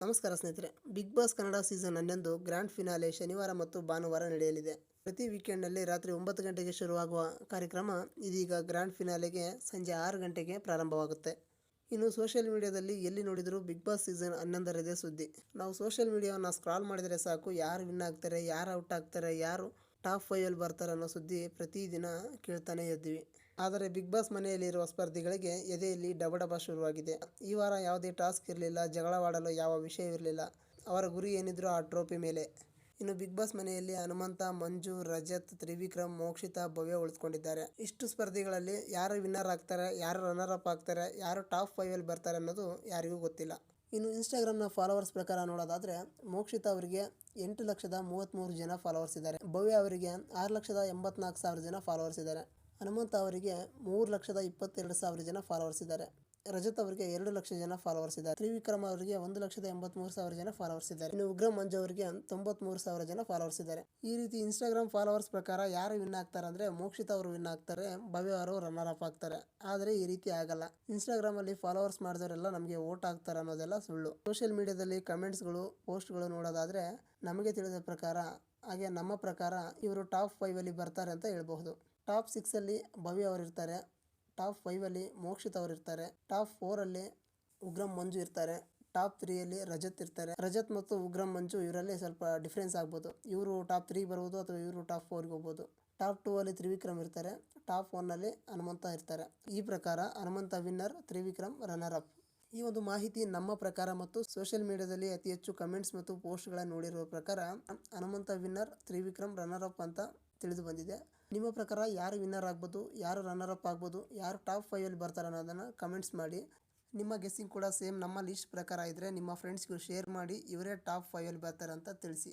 ನಮಸ್ಕಾರ ಸ್ನೇಹಿತರೆ. Big boss Kannada season 11 grand finale ಶನಿವಾರ ಮತ್ತು ಭಾನುವಾರ ನಡೆಯಲಿದೆ. ಪ್ರತಿ ವೀಕೆಂಡ್ನಲ್ಲಿ ರಾತ್ರಿ 9 ಗಂಟೆಗೆ ಶುರುವಾಗುವ ಕಾರ್ಯಕ್ರಮ ಇದೀಗ ಗ್ರ್ಯಾಂಡ್ ಫಿನಾಲೆಗೆ ಸಂಜೆ 6 ಗಂಟೆಗೆ ಪ್ರಾರಂಭವಾಗುತ್ತೆ. ಇನ್ನು ಸೋಷಿಯಲ್ ಮೀಡಿಯಾದಲ್ಲಿ ಎಲ್ಲಿ ನೋಡಿದರೂ ಬಿಗ್ ಬಾಸ್ ಸೀಸನ್ 11ರದೇ ಸುದ್ದಿ. ನಾವು ಸೋಷಿಯಲ್ ಮೀಡಿಯಾವನ್ನು ಸ್ಕ್ರಾಲ್ ಮಾಡಿದರೆ ಸಾಕು, ಯಾರು ವಿನ್ ಆಗ್ತಾರೆ, ಯಾರು ಔಟ್ ಆಗ್ತಾರೆ, ಯಾರು ಟಾಪ್ 5 ಬರ್ತಾರೆ ಅನ್ನೋ ಸುದ್ದಿ ಪ್ರತಿದಿನ ಕೇಳ್ತಾನೆ ಇದ್ದೀವಿ. ಆದರೆ ಬಿಗ್ ಬಾಸ್ ಮನೆಯಲ್ಲಿರುವ ಸ್ಪರ್ಧಿಗಳಿಗೆ ಎದೆಯಲ್ಲಿ ಡಬಡಬ ಶುರುವಾಗಿದೆ. ಈ ವಾರ ಯಾವುದೇ ಟಾಸ್ಕ್ ಇರಲಿಲ್ಲ, ಜಗಳವಾಡಲು ಯಾವ ವಿಷಯವಿರಲಿಲ್ಲ. ಅವರ ಗುರಿ ಏನಿದ್ರು ಆ ಟ್ರೋಫಿ ಮೇಲೆ. ಇನ್ನು ಬಿಗ್ ಬಾಸ್ ಮನೆಯಲ್ಲಿ ಹನುಮಂತ, ಮಂಜು, ರಜತ್, ತ್ರಿವಿಕ್ರಮ್, ಮೋಕ್ಷಿತಾ, ಭವ್ಯ ಉಳಿದುಕೊಂಡಿದ್ದಾರೆ. ಇಷ್ಟು ಸ್ಪರ್ಧಿಗಳಲ್ಲಿ ಯಾರು ವಿನ್ನರ್ ಆಗ್ತಾರೆ, ಯಾರು ರನ್ನರ್ ಅಪ್ ಆಗ್ತಾರೆ, ಯಾರು ಟಾಪ್ 5 ಬರ್ತಾರೆ ಅನ್ನೋದು ಯಾರಿಗೂ ಗೊತ್ತಿಲ್ಲ. ಇನ್ನು ಇನ್ಸ್ಟಾಗ್ರಾಮ್ನ ಫಾಲೋವರ್ಸ್ ಪ್ರಕಾರ ನೋಡೋದಾದರೆ ಮೋಕ್ಷಿತಾ ಅವರಿಗೆ 8,33,000 ಜನ ಫಾಲೋವರ್ಸ್ ಇದ್ದಾರೆ. ಭವ್ಯ ಅವರಿಗೆ 6,84,000 ಜನ ಫಾಲೋವರ್ಸ್ ಇದ್ದಾರೆ. ಹನುಮಂತ ಅವರಿಗೆ 3,22,000 ಜನ ಫಾಲೋವರ್ಸ್ ಇದ್ದಾರೆ. ರಜತ್ ಅವರಿಗೆ 2,00,000 ಜನ ಫಾಲೋವರ್ಸ್ ಇದ್ದಾರೆ. ತ್ರಿವಿಕ್ರಮ್ ಅವರಿಗೆ 1,83,000 ಜನ ಫಾಲೋವರ್ಸ್ ಇದ್ದಾರೆ. ಇನ್ನು ಉಗ್ರಂ ಮಂಜು ಅವರಿಗೆ 93,000 ಜನ ಫಾಲೋವರ್ಸ್ ಇದ್ದಾರೆ. ಈ ರೀತಿ ಇನ್ಸ್ಟಾಗ್ರಾಮ್ ಫಾಲೋವರ್ಸ್ ಪ್ರಕಾರ ಯಾರು ವಿನ್ ಆಗ್ತಾರೆ ಅಂದರೆ ಮೋಕ್ಷಿತಾ ಅವರು ವಿನ್ ಆಗ್ತಾರೆ, ಭವ್ಯ ಅವರು ರನ್ನರ್ ಅಪ್ ಆಗ್ತಾರೆ. ಆದರೆ ಈ ರೀತಿ ಆಗಲ್ಲ. ಇನ್ಸ್ಟಾಗ್ರಾಮ್ ಅಲ್ಲಿ ಫಾಲೋವರ್ಸ್ ಮಾಡಿದವರೆಲ್ಲ ನಮಗೆ ವೋಟ್ ಆಗ್ತಾರೆ ಅನ್ನೋದೆಲ್ಲ ಸುಳ್ಳು. ಸೋಷಿಯಲ್ ಮೀಡಿಯಾದಲ್ಲಿ ಕಮೆಂಟ್ಸ್ಗಳು, ಪೋಸ್ಟ್ಗಳು ನೋಡೋದಾದ್ರೆ ನಮಗೆ ತಿಳಿದ ಪ್ರಕಾರ, ಹಾಗೆ ನಮ್ಮ ಪ್ರಕಾರ ಇವರು ಟಾಪ್ 5 ಬರ್ತಾರೆ ಅಂತ ಹೇಳ್ಬಹುದು. ಟಾಪ್ 6 ಭವ್ಯ ಅವರು ಇರ್ತಾರೆ. ಟಾಪ್ 5 ಮೋಕ್ಷಿತ್ ಅವರು ಇರ್ತಾರೆ. ಟಾಪ್ 4 ಉಗ್ರಂ ಮಂಜು ಇರ್ತಾರೆ. ಟಾಪ್ 3 ರಜತ್ ಇರ್ತಾರೆ. ರಜತ್ ಮತ್ತು ಉಗ್ರಂ ಮಂಜು ಇವರಲ್ಲಿ ಸ್ವಲ್ಪ ಡಿಫ್ರೆನ್ಸ್ ಆಗ್ಬೋದು. ಇವರು ಟಾಪ್ 3 ಬರ್ಬೋದು ಅಥವಾ ಇವರು ಟಾಪ್ 4 ಹೋಗ್ಬೋದು. ಟಾಪ್ 2 ತ್ರಿವಿಕ್ರಮ್ ಇರ್ತಾರೆ. ಟಾಪ್ 1 ಹನುಮಂತ ಇರ್ತಾರೆ. ಈ ಪ್ರಕಾರ Hanumantha winner, Trivikram runner up. ಈ ಒಂದು ಮಾಹಿತಿ ನಮ್ಮ ಪ್ರಕಾರ ಮತ್ತು ಸೋಷಿಯಲ್ ಮೀಡಿಯಾದಲ್ಲಿ ಅತಿ ಹೆಚ್ಚು ಕಮೆಂಟ್ಸ್ ಮತ್ತು ಪೋಸ್ಟ್ಗಳನ್ನು ನೋಡಿರುವ ಪ್ರಕಾರ Hanumantha winner, Trivikram runner up ಅಂತ ತಿಳಿದು ಬಂದಿದೆ. ನಿಮ್ಮ ಪ್ರಕಾರ ಯಾರು ವಿನ್ನರ್ ಆಗ್ಬೋದು, ಯಾರು ರನ್ನರ್ ಅಪ್ ಆಗ್ಬೋದು, ಯಾರು ಟಾಪ್ 5 ಬರ್ತಾರೆ ಅನ್ನೋದನ್ನು ಕಮೆಂಟ್ಸ್ ಮಾಡಿ. ನಿಮ್ಮ ಗೆಸ್ಸಿಂಗ್ ಕೂಡ ಸೇಮ್ ನಮ್ಮ ಲಿಸ್ಟ್ ಪ್ರಕಾರ ಇದ್ದರೆ ನಿಮ್ಮ ಫ್ರೆಂಡ್ಸ್ಗೂ ಶೇರ್ ಮಾಡಿ, ಇವರೇ ಟಾಪ್ 5 ಬರ್ತಾರೆ ಅಂತ ತಿಳಿಸಿ.